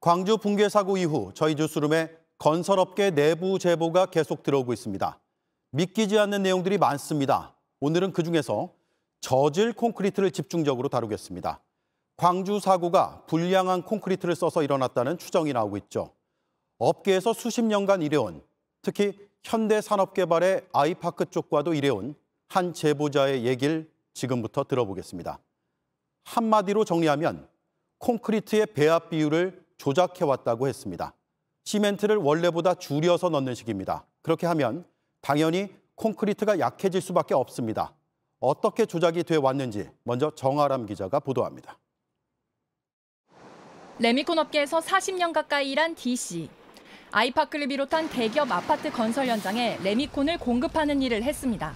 광주 붕괴 사고 이후 저희 뉴스룸에 건설업계 내부 제보가 계속 들어오고 있습니다. 믿기지 않는 내용들이 많습니다. 오늘은 그중에서 저질 콘크리트를 집중적으로 다루겠습니다. 광주 사고가 불량한 콘크리트를 써서 일어났다는 추정이 나오고 있죠. 업계에서 수십 년간 일해온, 특히 현대산업개발의 아이파크 쪽과도 일해온 한 제보자의 얘기를 지금부터 들어보겠습니다. 한마디로 정리하면 콘크리트의 배합 비율을 조작해왔다고 했습니다. 시멘트를 원래보다 줄여서 넣는 식입니다. 그렇게 하면 당연히 콘크리트가 약해질 수밖에 없습니다. 어떻게 조작이 돼 왔는지 먼저 정아람 기자가 보도합니다. 레미콘 업계에서 40년 가까이 일한 D씨. 아이파크를 비롯한 대기업 아파트 건설 현장에 레미콘을 공급하는 일을 했습니다.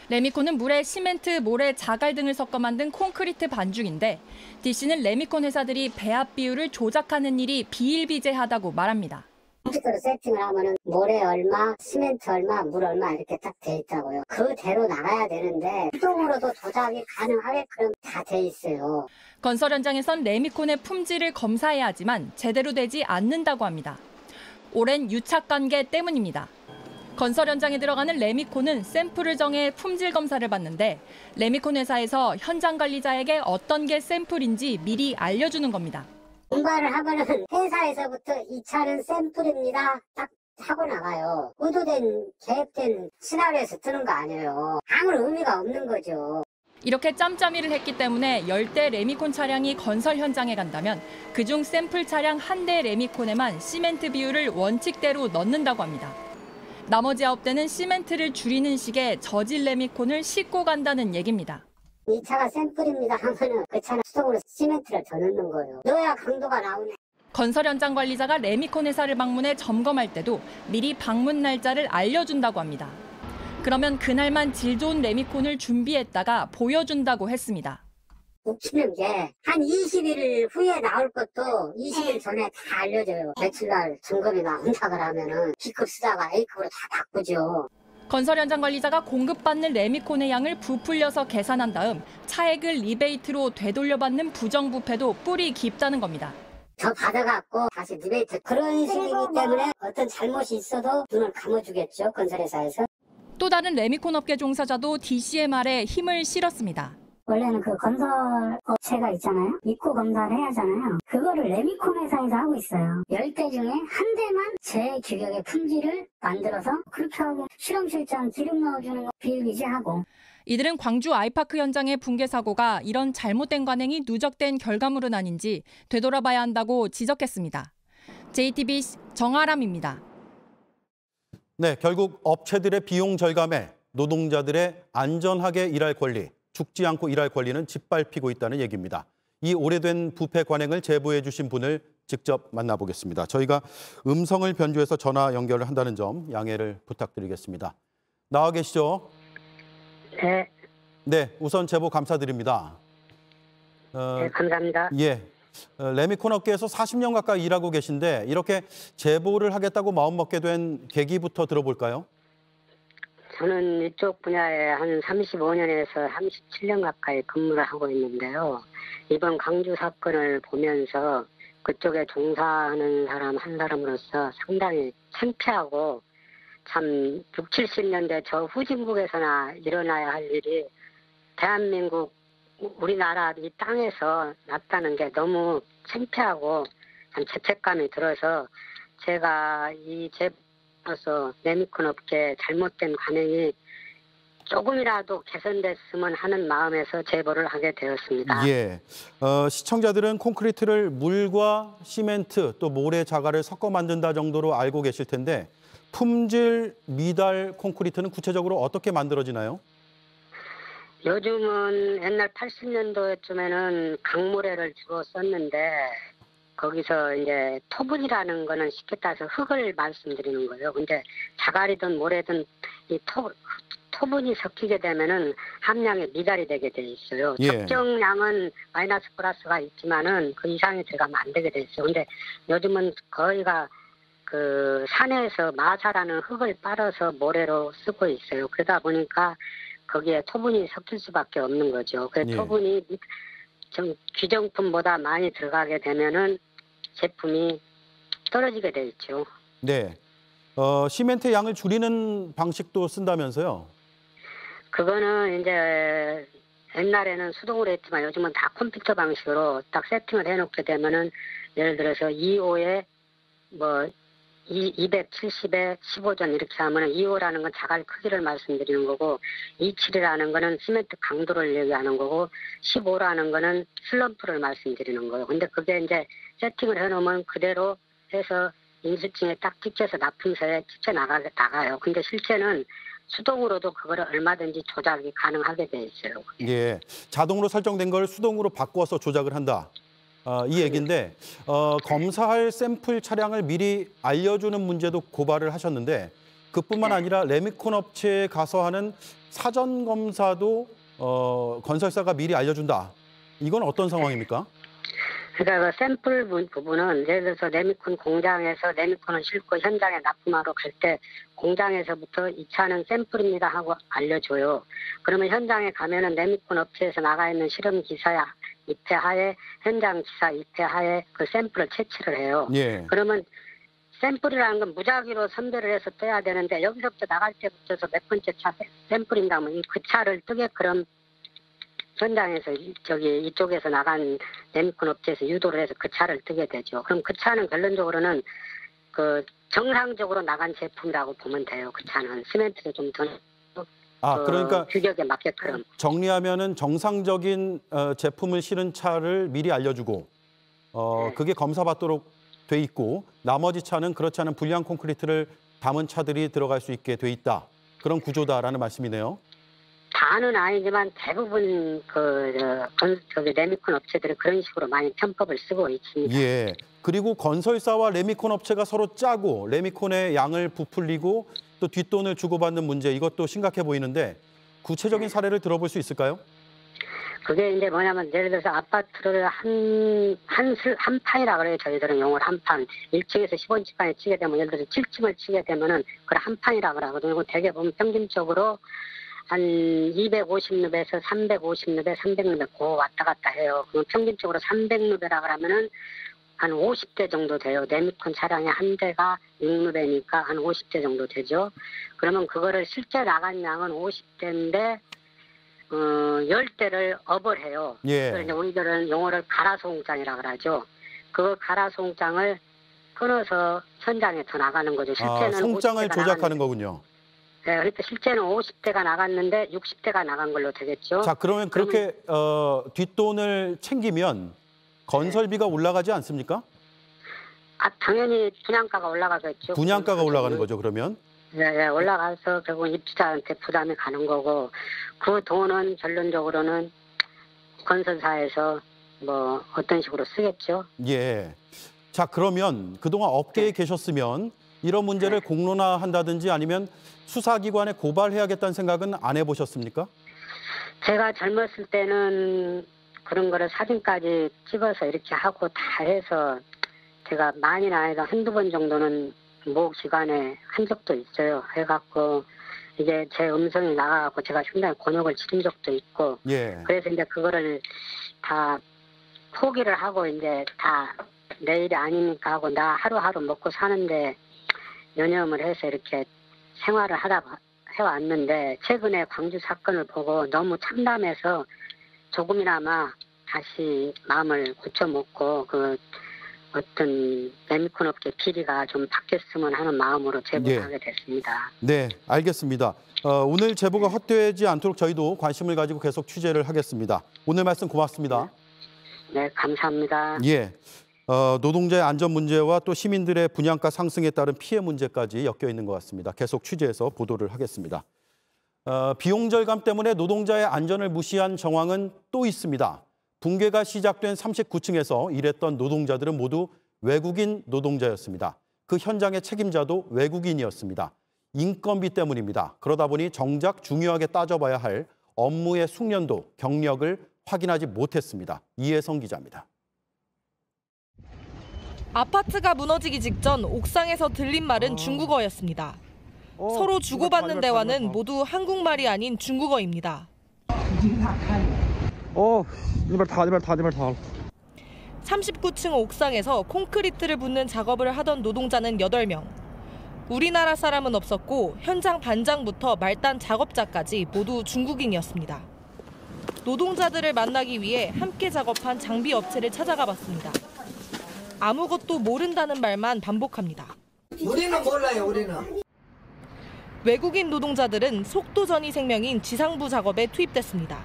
레미콘은 물에 시멘트, 모래, 자갈 등을 섞어 만든 콘크리트 반죽인데 D씨는 레미콘 회사들이 배합 비율을 조작하는 일이 비일비재하다고 말합니다. 컴퓨터로 세팅을 하면은 모래 얼마, 시멘트 얼마, 물 얼마 이렇게 딱 돼 있다고요. 그대로 나가야 되는데 수동으로도 조작이 가능하게끔 다 돼 있어요. 건설 현장에선 레미콘의 품질을 검사해야 하지만 제대로 되지 않는다고 합니다. 오랜 유착 관계 때문입니다. 건설 현장에 들어가는 레미콘은 샘플을 정해 품질 검사를 받는데 레미콘 회사에서 현장 관리자에게 어떤 게 샘플인지 미리 알려주는 겁니다. 공발을 하면은 회사에서부터 이 차는 샘플입니다. 딱 하고 나가요. 의도된, 계획된 시나리오에서 뜨는 거 아니에요. 아무런 의미가 없는 거죠. 이렇게 짬짬이를 했기 때문에 10대 레미콘 차량이 건설 현장에 간다면 그중 샘플 차량 1대 레미콘에만 시멘트 비율을 원칙대로 넣는다고 합니다. 나머지 9대는 시멘트를 줄이는 식의 저질 레미콘을 싣고 간다는 얘기입니다. 이 차가 샘플입니다 하면은 그 차는 수동으로 시멘트를 더 넣는 거예요. 넣어야 강도가 나오네. 건설 현장 관리자가 레미콘 회사를 방문해 점검할 때도 미리 방문 날짜를 알려준다고 합니다. 그러면 그날만 질 좋은 레미콘을 준비했다가 보여준다고 했습니다. 웃기는 게 한 20일 후에 나올 것도 20일 전에 다 알려줘요. 며칠날 점검이 나온다 그러면은 B급 쓰다가 A급으로 다 바꾸죠. 건설 현장 관리자가 공급받는 레미콘의 양을 부풀려서 계산한 다음 차액을 리베이트로 되돌려받는 부정부패도 뿔이 깊다는 겁니다. 더 받아갖고 다시 리베이트 그런 식이기 때문에 어떤 잘못이 있어도 눈을 감아주겠죠. 건설회사에서. 또 다른 레미콘 업계 종사자도 D씨의 말에 힘을 실었습니다. 원래는 그 건설 업체가 있잖아요. 입고 검사를 해야 하잖아요. 그거를 레미콘 회사에서 하고 있어요. 10대 중에 한 대만 제 규격의 품질을 만들어서 그렇게 하고 실험실장 기름 넣어주는 거 비일비재하고. 이들은 광주 아이파크 현장의 붕괴 사고가 이런 잘못된 관행이 누적된 결과물은 아닌지 되돌아봐야 한다고 지적했습니다. JTBC 정아람입니다. 네, 결국 업체들의 비용 절감에 노동자들의 안전하게 일할 권리, 죽지 않고 일할 권리는 짓밟히고 있다는 얘기입니다. 이 오래된 부패 관행을 제보해 주신 분을 직접 만나보겠습니다. 저희가 음성을 변조해서 전화 연결을 한다는 점 양해를 부탁드리겠습니다. 나와 계시죠? 네. 네, 우선 제보 감사드립니다. 네, 감사합니다. 예, 레미콘 업계에서 40년 가까이 일하고 계신데 이렇게 제보를 하겠다고 마음먹게 된 계기부터 들어볼까요? 저는 이쪽 분야에 한 35년에서 37년 가까이 근무를 하고 있는데요. 이번 광주 사건을 보면서 그쪽에 종사하는 사람 한 사람으로서 상당히 창피하고 참 60, 70년대 저 후진국에서나 일어나야 할 일이 대한민국 우리나라 이 땅에서 났다는 게 너무 창피하고 참 죄책감이 들어서 제가 이 제보로서 레미콘 업계 잘못된 관행이 조금이라도 개선됐으면 하는 마음에서 제보를 하게 되었습니다. 예, 시청자들은 콘크리트를 물과 시멘트 또 모래 자갈을 섞어 만든다 정도로 알고 계실 텐데 품질 미달 콘크리트는 구체적으로 어떻게 만들어지나요? 요즘은 옛날 80년도쯤에는 강모래를 주로 썼는데 거기서 이제 토분이라는 거는 쉽게 따서 흙을 말씀드리는 거예요. 근데 자갈이든 모래든 이 토분이 섞이게 되면은 함량이 미달이 되게 돼 있어요. 예. 적정량은 마이너스 플러스가 있지만은 그 이상이 들어가면 안 되게 돼 있어요. 근데 요즘은 거의가 그 산에서 마사라는 흙을 빨아서 모래로 쓰고 있어요. 그러다 보니까 거기에 토분이 섞일 수밖에 없는 거죠. 그 예. 토분이 좀 규정품보다 많이 들어가게 되면은 제품이 떨어지게 돼 있죠. 네. 시멘트 양을 줄이는 방식도 쓴다면서요? 그거는 이제 옛날에는 수동으로 했지만 요즘은 다 컴퓨터 방식으로 딱 세팅을 해놓게 되면은 예를 들어서 2호에 뭐 270에 15전 이렇게 하면은 2호라는 건 자갈 크기를 말씀드리는 거고 27이라는 거는 시멘트 강도를 얘기하는 거고 15라는 거는 슬럼프를 말씀드리는 거예요. 근데 그게 이제 세팅을 해놓으면 그대로 해서 인수증에 딱 찍혀서 납품서에 찍혀 나가요. 근데 실제는 수동으로도 그거를 얼마든지 조작이 가능하게 돼 있어요. 예, 자동으로 설정된 걸 수동으로 바꿔서 조작을 한다. 이 얘기인데 검사할 샘플 차량을 미리 알려주는 문제도 고발을 하셨는데 그뿐만 아니라 레미콘 업체에 가서 하는 사전 검사도 건설사가 미리 알려준다. 이건 어떤 상황입니까? 그러니까 그 샘플 부분은 예를 들어서 레미콘 공장에서 레미콘을 싣고 현장에 납품하러 갈 때 공장에서부터 이 차는 샘플입니다 하고 알려줘요. 그러면 현장에 가면은 레미콘 업체에서 나가 있는 실험 기사야 입회하에 현장 기사 입회하에 그 샘플을 채취를 해요. 예. 그러면 샘플이라는 건 무작위로 선별을 해서 떼야 되는데 여기서부터 나갈 때부터 몇 번째 차 샘플인가 하면 그 차를 뜨게끔 현장에서 이쪽에서 나간 레미콘 업체에서 유도를 해서 그 차를 뜨게 되죠. 그럼 그 차는 결론적으로는 그 정상적으로 나간 제품이라고 보면 돼요. 그 차는 시멘트도 좀 더 그러니까 규격에 맞게끔 정리하면은 정상적인 제품을 실은 차를 미리 알려주고 그게 검사받도록 돼 있고 나머지 차는 그렇지 않은 불량 콘크리트를 담은 차들이 들어갈 수 있게 돼 있다. 그런 구조다라는 말씀이네요. 다는 아니지만 대부분 레미콘 업체들은 그런 식으로 많이 편법을 쓰고 있습니다. 예. 그리고 건설사와 레미콘 업체가 서로 짜고 레미콘의 양을 부풀리고 또 뒷돈을 주고받는 문제 이것도 심각해 보이는데 구체적인 사례를 들어볼 수 있을까요? 그게 이제 뭐냐면 예를 들어서 아파트를 한 판이라 그래요. 저희들은 용어를 한 판. 1층에서 15층까지 치게 되면 예를 들어서 7층을 치게 되면은 그걸 한 판이라 그러거든요. 대개 보면 평균적으로 한 250룹에서 350룹에 300룹에 고 왔다 갔다 해요. 그럼 평균적으로 300룹이라 그러면은 한 50대 정도 돼요. 레미콘 차량의 한 대가 6룹이니까 한 50대 정도 되죠. 그러면 그거를 실제 나간 양은 50대인데 10대를 업을 해요. 예. 그래서 이제 우리들은 용어를 가라송장이라 그러죠. 그 가라송장을 끊어서 현장에 더 나가는 거죠. 실제는 송장을 50대가 조작하는 거군요. 네, 그러니까 실제는 50대가 나갔는데 60대가 나간 걸로 되겠죠. 자, 그러면 그렇게 뒷돈을 챙기면 건설비가 올라가지 않습니까? 당연히 분양가가 올라가겠죠. 분양가가 올라가는 거죠, 그러면? 네, 올라가서 결국 입주자한테 부담이 가는 거고 그 돈은 결론적으로는 건설사에서 뭐 어떤 식으로 쓰겠죠. 예. 자, 그러면 그동안 업계에 계셨으면 이런 문제를 공론화한다든지 아니면 수사기관에 고발해야겠다는 생각은 안 해보셨습니까? 제가 젊었을 때는 그런 거를 사진까지 찍어서 이렇게 하고 다 해서 제가 많이는 아니라 한두 번 정도는 모 기관에 한 적도 있어요. 해갖고 이게 제 음성이 나가갖고 제가 상당히 곤욕을 치른 적도 있고 예. 그래서 이제 그거를 다 포기를 하고 이제 다 내 일이 아니니까 하고 나 하루하루 먹고 사는데 연념을 해서 이렇게 생활을 해왔는데 최근에 광주 사건을 보고 너무 참담해서 조금이나마 다시 마음을 고쳐먹고 그 어떤 레미콘 업계 비리가 좀 바뀌었으면 하는 마음으로 제보를 하게 됐습니다. 네, 알겠습니다. 오늘 제보가 헛되지 않도록 저희도 관심을 가지고 계속 취재를 하겠습니다. 오늘 말씀 고맙습니다. 네, 감사합니다. 예. 노동자의 안전 문제와 또 시민들의 분양가 상승에 따른 피해 문제까지 엮여 있는 것 같습니다. 계속 취재해서 보도를 하겠습니다. 비용 절감 때문에 노동자의 안전을 무시한 정황은 또 있습니다. 붕괴가 시작된 39층에서 일했던 노동자들은 모두 외국인 노동자였습니다. 그 현장의 책임자도 외국인이었습니다. 인건비 때문입니다. 그러다 보니 정작 중요하게 따져봐야 할 업무의 숙련도, 경력을 확인하지 못했습니다. 이혜성 기자입니다. 아파트가 무너지기 직전 옥상에서 들린 말은 중국어였습니다. 서로 주고받는 대화는 모두 한국말이 아닌 중국어입니다. 39층 옥상에서 콘크리트를 붓는 작업을 하던 노동자는 8명. 우리나라 사람은 없었고 현장 반장부터 말단 작업자까지 모두 중국인이었습니다. 노동자들을 만나기 위해 함께 작업한 장비 업체를 찾아가 봤습니다. 아무것도 모른다는 말만 반복합니다. 우리는 몰라요, 우리는. 외국인 노동자들은 속도전이 생명인 지상부 작업에 투입됐습니다.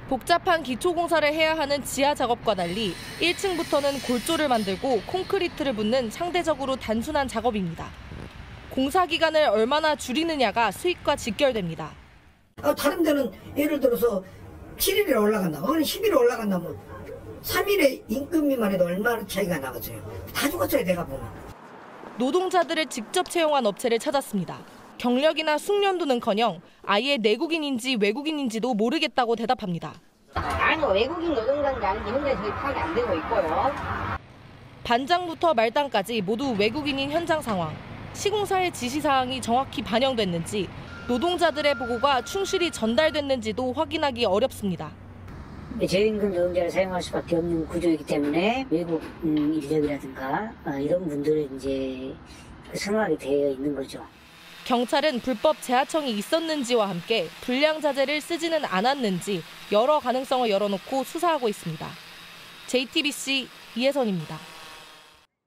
복잡한 기초공사를 해야 하는 지하 작업과 달리 1층부터는 골조를 만들고 콘크리트를 붓는 상대적으로 단순한 작업입니다. 공사 기간을 얼마나 줄이느냐가 수익과 직결됩니다. 다른 데는 예를 들어서 7일에 올라간다, 어느 10일에 올라간다, 뭐 3일에 임금비만 해도 얼마나 차이가 나겠어요. 다 죽었어요, 내가 보면. 노동자들을 직접 채용한 업체를 찾았습니다. 경력이나 숙련도는커녕 아예 내국인인지 외국인인지도 모르겠다고 대답합니다. 아니, 외국인 노동자인지 아닌지 현재 저희 파악이 안 되고 있고요. 반장부터 말단까지 모두 외국인인 현장 상황. 시공사의 지시사항이 정확히 반영됐는지, 노동자들의 보고가 충실히 전달됐는지도 확인하기 어렵습니다. 저임금 노동자를 사용할 수밖에 없는 구조이기 때문에 외국 인력이라든가 이런 분들은 이제 승합이 되어 있는 거죠. 경찰은 불법 재하청이 있었는지와 함께 불량 자재를 쓰지는 않았는지 여러 가능성을 열어놓고 수사하고 있습니다. JTBC 이혜선입니다.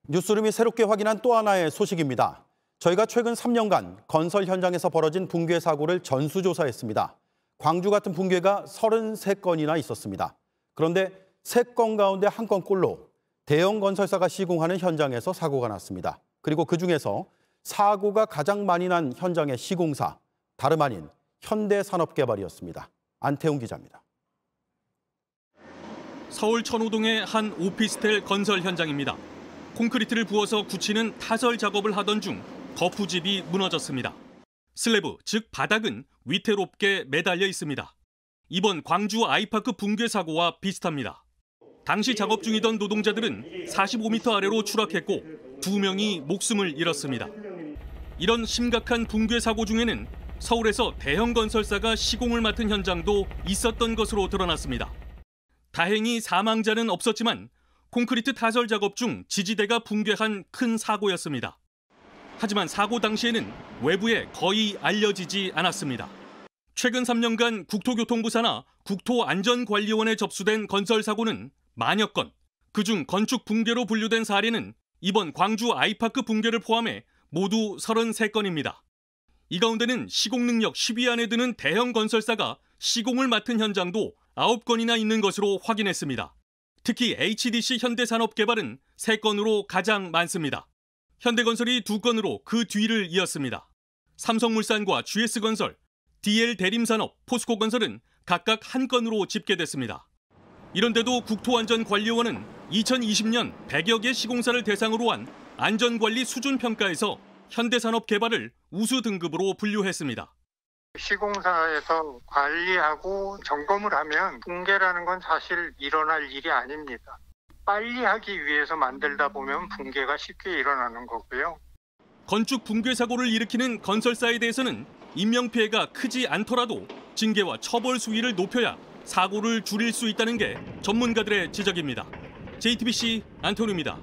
뉴스룸이 새롭게 확인한 또 하나의 소식입니다. 저희가 최근 3년간 건설 현장에서 벌어진 붕괴 사고를 전수조사했습니다. 광주 같은 붕괴가 33건이나 있었습니다. 그런데 3건 가운데 1건꼴로 대형 건설사가 시공하는 현장에서 사고가 났습니다. 그리고 그중에서 사고가 가장 많이 난 현장의 시공사, 다름 아닌 현대산업개발이었습니다. 안태웅 기자입니다. 서울 천호동의 한 오피스텔 건설 현장입니다. 콘크리트를 부어서 굳히는 타설 작업을 하던 중 거푸집이 무너졌습니다. 슬래브, 즉 바닥은 위태롭게 매달려 있습니다. 이번 광주 아이파크 붕괴 사고와 비슷합니다. 당시 작업 중이던 노동자들은 45m 아래로 추락했고 2명이 목숨을 잃었습니다. 이런 심각한 붕괴 사고 중에는 서울에서 대형 건설사가 시공을 맡은 현장도 있었던 것으로 드러났습니다. 다행히 사망자는 없었지만 콘크리트 타설 작업 중 지지대가 붕괴한 큰 사고였습니다. 하지만 사고 당시에는 외부에 거의 알려지지 않았습니다. 최근 3년간 국토교통부 산하 국토안전관리원에 접수된 건설 사고는 만여 건, 그중 건축 붕괴로 분류된 사례는 이번 광주 아이파크 붕괴를 포함해 모두 33건입니다. 이 가운데는 시공 능력 10위 안에 드는 대형 건설사가 시공을 맡은 현장도 9건이나 있는 것으로 확인했습니다. 특히 HDC 현대산업개발은 3건으로 가장 많습니다. 현대건설이 2건으로 그 뒤를 이었습니다. 삼성물산과 GS건설, DL대림산업, 포스코건설은 각각 1건으로 집계됐습니다. 이런데도 국토안전관리원은 2020년 100여 개 시공사를 대상으로 한 안전관리 수준평가에서 현대산업개발을 우수 등급으로 분류했습니다. 시공사에서 관리하고 점검을 하면 붕괴라는 건 사실 일어날 일이 아닙니다. 빨리 하기 위해서 만들다 보면 붕괴가 쉽게 일어나는 거고요. 건축 붕괴 사고를 일으키는 건설사에 대해서는 인명피해가 크지 않더라도 징계와 처벌 수위를 높여야 사고를 줄일 수 있다는 게 전문가들의 지적입니다. JTBC 안태훈입니다.